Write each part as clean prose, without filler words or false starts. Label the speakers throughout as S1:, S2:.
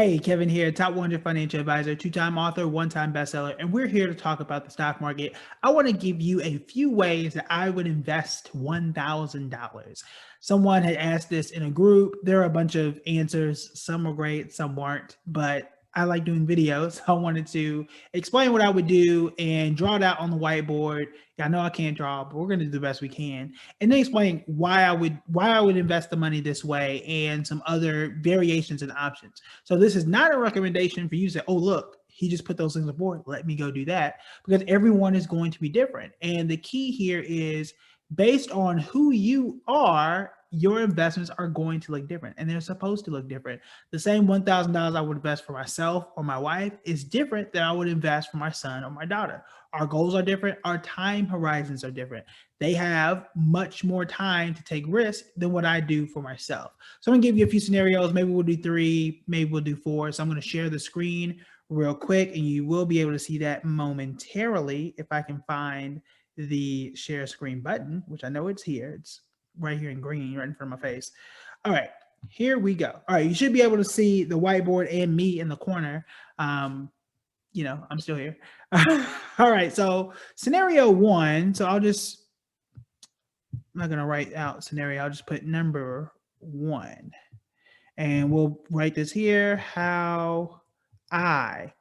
S1: Hey, Kevin here, Top 100 Financial Advisor, two-time author, one-time bestseller, and we're here to talk about the stock market. I want to give you a few ways that I would invest $1,000. Someone had asked this in a group. There are a bunch of answers. Some were great, some weren't, but I like doing videos. I wanted to explain what I would do and draw it out on the whiteboard. Yeah, I know I can't draw, but we're going to do the best we can, and then explain why I would invest the money this way and some other variations and options. So this is not a recommendation for you to say, oh, look, he just put those things on board. Let me go do that, because everyone is going to be different. And the key here is based on who you are, your investments are going to look different, and they're supposed to look different. The same $1,000 I would invest for myself or my wife is different than I would invest for my son or my daughter. Our goals are different. Our time horizons are different. They have much more time to take risks than what I do for myself. So I'm gonna give you a few scenarios. Maybe we'll do three, maybe we'll do four. So I'm gonna share the screen real quick, and you will be able to see that momentarily if I can find the share screen button, which I know it's here. It's right here in green, right in front of my face. All right, here we go. All right, you should be able to see the whiteboard and me in the corner. I'm still here. All right, so scenario one. So I'm not gonna write out scenario. I'll just put number one, and we'll write this here. How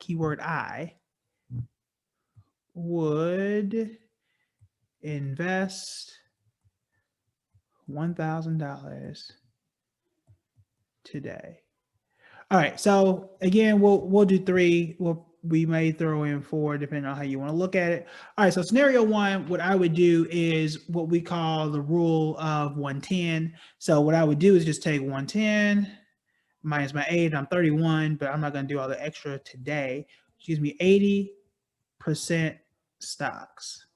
S1: keyword I, would invest $1,000 today. All right. So again, we'll do three. We may throw in four depending on how you want to look at it. All right. So scenario one, what I would do is what we call the rule of 110. So what I would do is just take 110 minus my age. I'm 31, but I'm not going to do all the extra today. Excuse me, 80% stocks.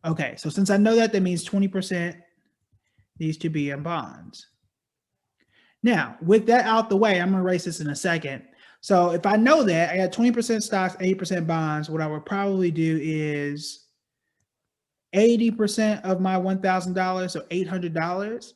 S1: Okay. So since I know that, that means 20% needs to be in bonds. Now, with that out the way, I'm going to erase this in a second. So if I know that I got 20% stocks, 80% bonds, what I would probably do is 80% of my $1,000, so $800,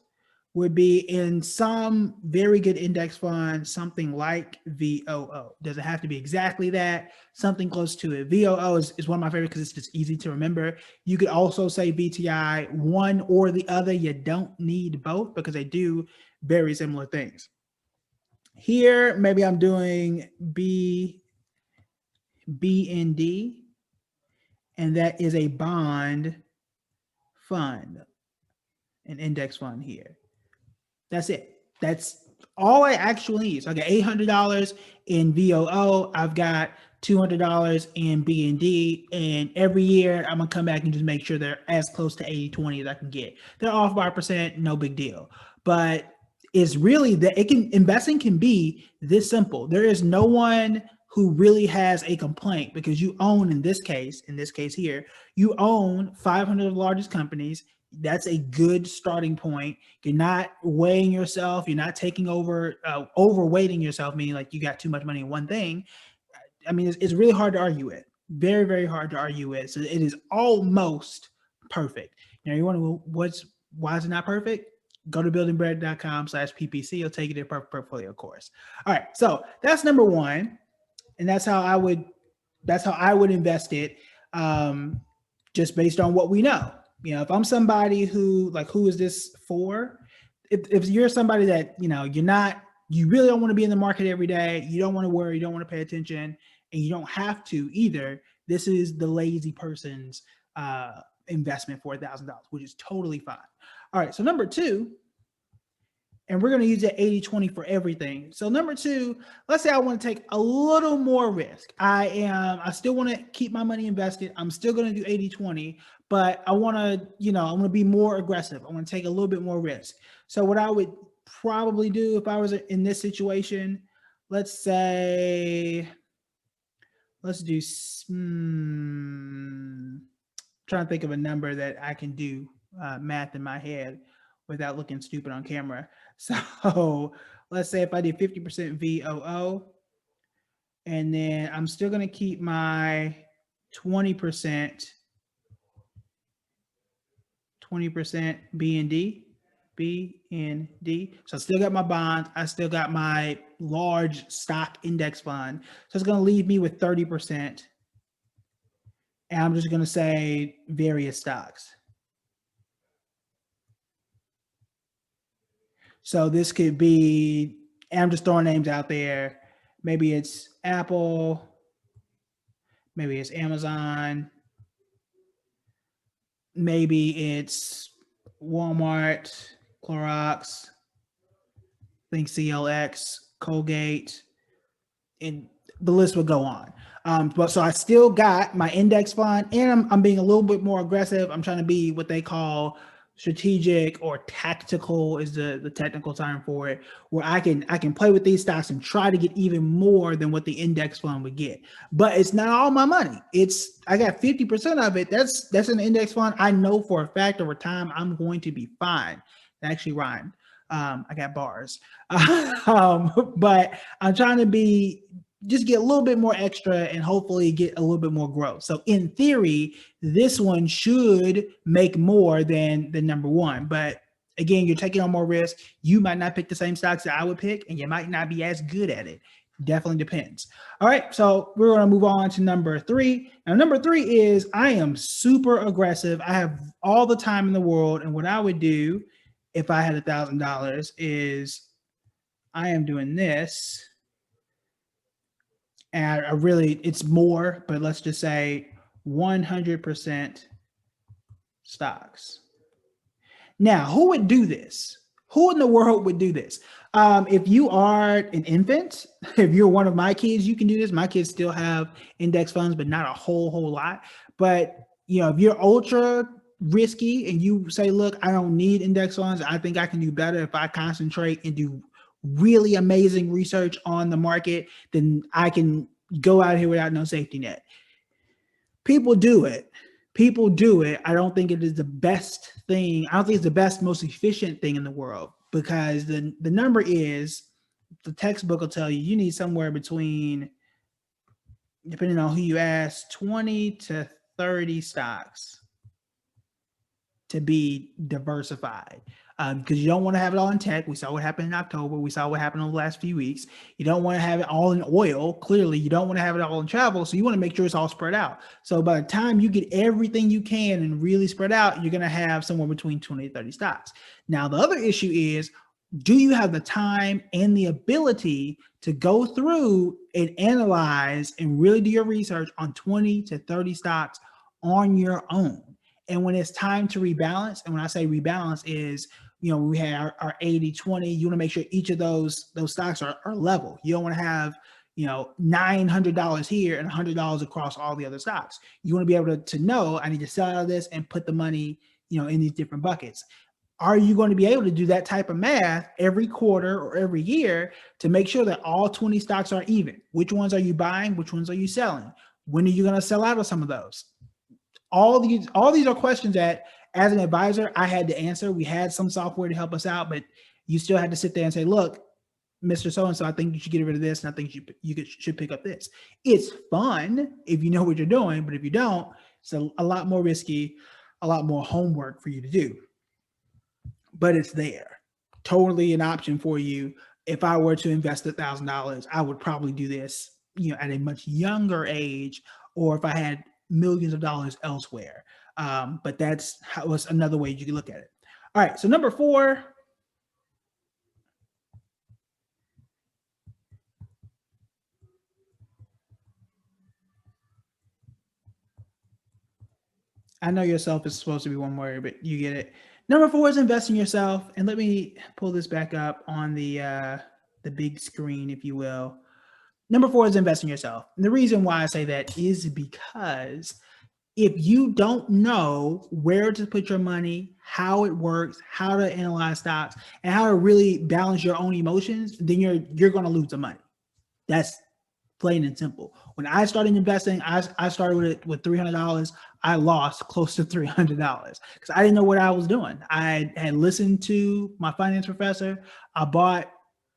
S1: would be in some very good index fund, something like VOO. Doesn't have to be exactly that, something close to it. VOO is one of my favorites because it's just easy to remember. You could also say VTI, one or the other. You don't need both because they do very similar things. Here, maybe I'm doing BND, and that is a bond fund, an index fund here. That's it. That's all I actually need. So I got $800 in VOO. I've got $200 in BND, and every year I'm gonna come back and just make sure they're as close to 80-20 as I can get. They're off by a percent, no big deal. But it's really that investing can be this simple. There is no one who really has a complaint because you own, in this case here, you own 500 of the largest companies. That's a good starting point. You're not weighing yourself. You're not taking overweighting yourself, meaning like you got too much money in one thing. I mean, it's really hard to argue with. Very, very hard to argue with. So it is almost perfect. You want to why is it not perfect? Go to buildingbread.com/PPC. You'll take you to a perfect portfolio course. All right. So that's number one. And that's how I would invest it, just based on what we know. If I'm somebody who is this for? If you're somebody that, you really don't want to be in the market every day, you don't want to worry, you don't want to pay attention, and you don't have to either, this is the lazy person's investment for $1,000, which is totally fine. All right, so number two, and we're going to use that 80-20 for everything. So number two, let's say I want to take a little more risk. I still want to keep my money invested. I'm still going to do 80-20, but I want to be more aggressive. I want to take a little bit more risk. So what I would probably do if I was in this situation, let's do trying to think of a number that I can do math in my head without looking stupid on camera. So let's say if I did 50% VOO, and then I'm still going to keep my 20% BND, BND. So I still got my bonds. I still got my large stock index fund. So it's going to leave me with 30%. And I'm just going to say various stocks. So this could be, and I'm just throwing names out there. Maybe it's Apple. Maybe it's Amazon. Maybe it's Walmart, Clorox, I think CLX, Colgate, and the list would go on. But so I still got my index fund, and I'm being a little bit more aggressive. I'm trying to be what they call strategic or tactical is the technical term for it, where I can play with these stocks and try to get even more than what the index fund would get. But it's not all my money. I got 50% of it. That's an index fund. I know for a fact over time I'm going to be fine. That actually rhymed. I got bars. But I'm trying to just get a little bit more extra and hopefully get a little bit more growth. So in theory, this one should make more than the number one. But again, you're taking on more risk. You might not pick the same stocks that I would pick, and you might not be as good at it. Definitely depends. All right, so we're going to move on to number 3. Now, number 3 is I am super aggressive. I have all the time in the world, and what I would do if I had $1,000 is I am doing this. And it's more, but let's just say 100% stocks. Now, who would do this? Who in the world would do this? If you are an infant, if you're one of my kids, you can do this. My kids still have index funds, but not a whole lot. But if you're ultra risky and you say, look, I don't need index funds. I think I can do better if I concentrate and do really amazing research on the market, then I can go out here without no safety net. People do it. I don't think it is the best thing. I don't think it's the best, most efficient thing in the world, because the number is, the textbook will tell you need somewhere between, depending on who you ask, 20 to 30 stocks to be diversified. Because you don't want to have it all in tech. We saw what happened in October. We saw what happened in the last few weeks. You don't want to have it all in oil. Clearly, you don't want to have it all in travel. So you want to make sure it's all spread out. So by the time you get everything you can and really spread out, you're going to have somewhere between 20 to 30 stocks. Now, the other issue is, do you have the time and the ability to go through and analyze and really do your research on 20 to 30 stocks on your own? And when it's time to rebalance, and when I say rebalance is, we had our 80-20, you want to make sure each of those stocks are level. You don't want to have, $900 here and $100 across all the other stocks. You want to be able to know, I need to sell out of this and put the money, in these different buckets. Are you going to be able to do that type of math every quarter or every year to make sure that all 20 stocks are even? Which ones are you buying? Which ones are you selling? When are you going to sell out of some of those? All these are questions that, as an advisor, I had to answer. We had some software to help us out, but you still had to sit there and say, look, Mr. So-and-so, I think you should get rid of this, and I think you should pick up this. It's fun if you know what you're doing, but if you don't, it's a lot more risky, a lot more homework for you to do. But it's there. Totally an option for you. If I were to invest $1,000, I would probably do this, at a much younger age, or if I had millions of dollars elsewhere. But that's another way you can look at it. All right, so number 4. I know yourself is supposed to be one word, but you get it. Number 4 is invest in yourself. And let me pull this back up on the big screen, if you will. Number 4 is invest in yourself. And the reason why I say that is because if you don't know where to put your money, how it works, how to analyze stocks, and how to really balance your own emotions, then you're going to lose the money. That's plain and simple. When I started investing, I started with $300. I lost close to $300 because I didn't know what I was doing. I had listened to my finance professor. I bought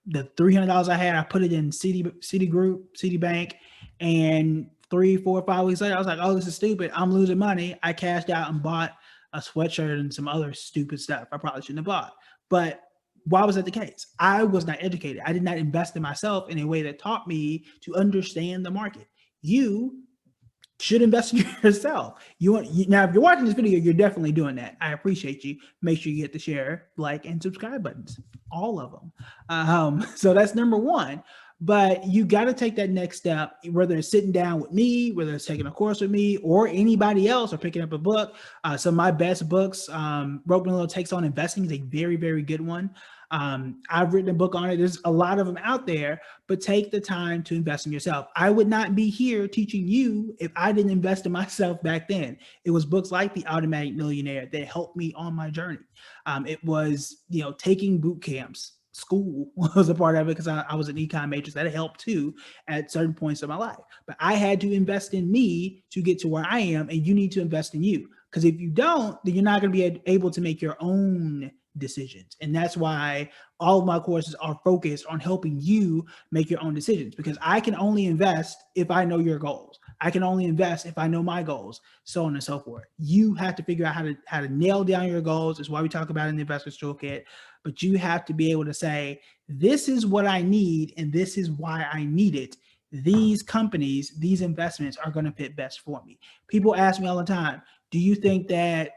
S1: the $300 I had. I put it in Citigroup, Citibank, and 3, 4, 5 weeks later, I was like, oh, this is stupid. I'm losing money. I cashed out and bought a sweatshirt and some other stupid stuff I probably shouldn't have bought. But why was that the case? I was not educated. I did not invest in myself in a way that taught me to understand the market. You should invest in yourself. Now, if you're watching this video, you're definitely doing that. I appreciate you. Make sure you hit the share, like, and subscribe buttons, all of them. So that's number one. But you got to take that next step, whether it's sitting down with me, whether it's taking a course with me, or anybody else, or picking up a book. Some of my best books, Broke Little Takes on Investing, is a very, very good one. I've written a book on it. There's a lot of them out there, but take the time to invest in yourself. I would not be here teaching you if I didn't invest in myself back then. It was books like The Automatic Millionaire that helped me on my journey. It was, taking boot camps. School was a part of it because I was an econ major. So that helped too at certain points of my life. But I had to invest in me to get to where I am, and you need to invest in you. Because if you don't, then you're not going to be able to make your own decisions. And that's why all of my courses are focused on helping you make your own decisions, because I can only invest if I know your goals. I can only invest if I know my goals, so on and so forth. You have to figure out how to nail down your goals. Is why we talk about it in the Investor's Toolkit. But you have to be able to say, this is what I need, and this is why I need it. These companies, these investments are going to fit best for me. People ask me all the time, do you think that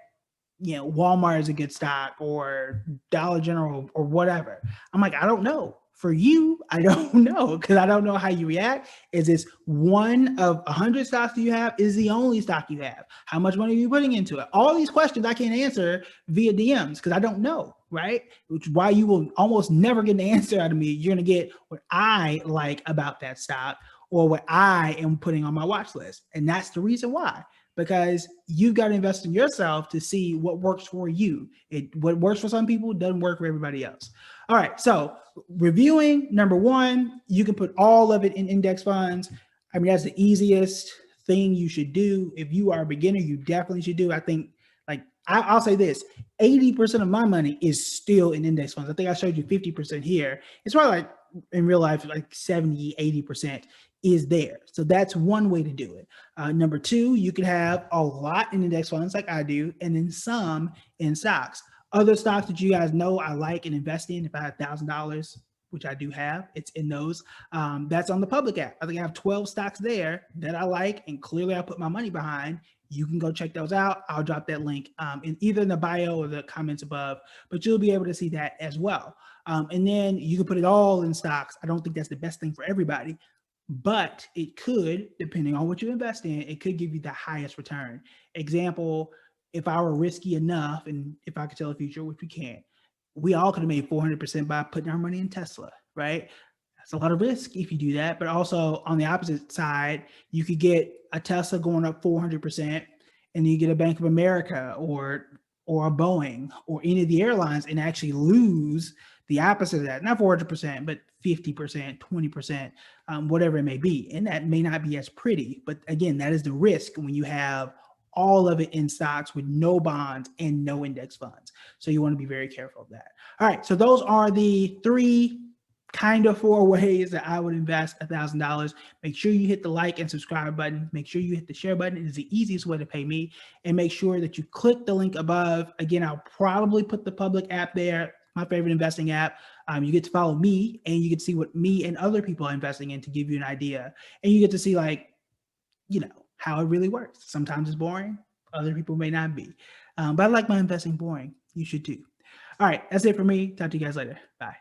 S1: Walmart is a good stock, or Dollar General, or whatever? I'm like, I don't know. For you, I don't know, because I don't know how you react. Is this one of 100 stocks that you have? Is the only stock you have? How much money are you putting into it? All these questions I can't answer via DMs because I don't know, right? Which is why you will almost never get an answer out of me. You're going to get what I like about that stock, or what I am putting on my watch list. And that's the reason why. Because you've got to invest in yourself to see what works for you. What works for some people doesn't work for everybody else. All right, so reviewing, number one, you can put all of it in index funds. I mean, that's the easiest thing you should do. If you are a beginner, you definitely should do. I think, I'll say this, 80% of my money is still in index funds. I think I showed you 50% here. It's probably like in real life, like 70, 80% is there. So that's one way to do it. Number two, you could have a lot in index funds like I do, and then some in stocks. Other stocks that you guys know I like and invest in, if I have $1,000, which I do have, it's in those. That's on the public app. I think I have 12 stocks there that I like, and clearly I put my money behind. You can go check those out. I'll drop that link in either in the bio or the comments above, but you'll be able to see that as well. And then you can put it all in stocks. I don't think that's the best thing for everybody, but it could, depending on what you invest in, it could give you the highest return. Example, if I were risky enough, and if I could tell the future, which we can't, we all could have made 400% by putting our money in Tesla, right? That's a lot of risk if you do that. But also on the opposite side, you could get a Tesla going up 400%, and you get a Bank of America or a Boeing or any of the airlines, and actually lose the opposite of that, not 400%, but 50%, 20%, whatever it may be. And that may not be as pretty, but again, that is the risk when you have all of it in stocks with no bonds and no index funds. So you want to be very careful of that. All right, so those are the four ways that I would invest $1,000. Make sure you hit the like and subscribe button. Make sure you hit the share button. It is the easiest way to pay me. And make sure that you click the link above. Again, I'll probably put the public app there, my favorite investing app. You get to follow me, and you get to see what me and other people are investing in to give you an idea. And you get to see, how it really works. Sometimes it's boring. Other people may not be. But I like my investing boring. You should too. All right, that's it for me. Talk to you guys later. Bye.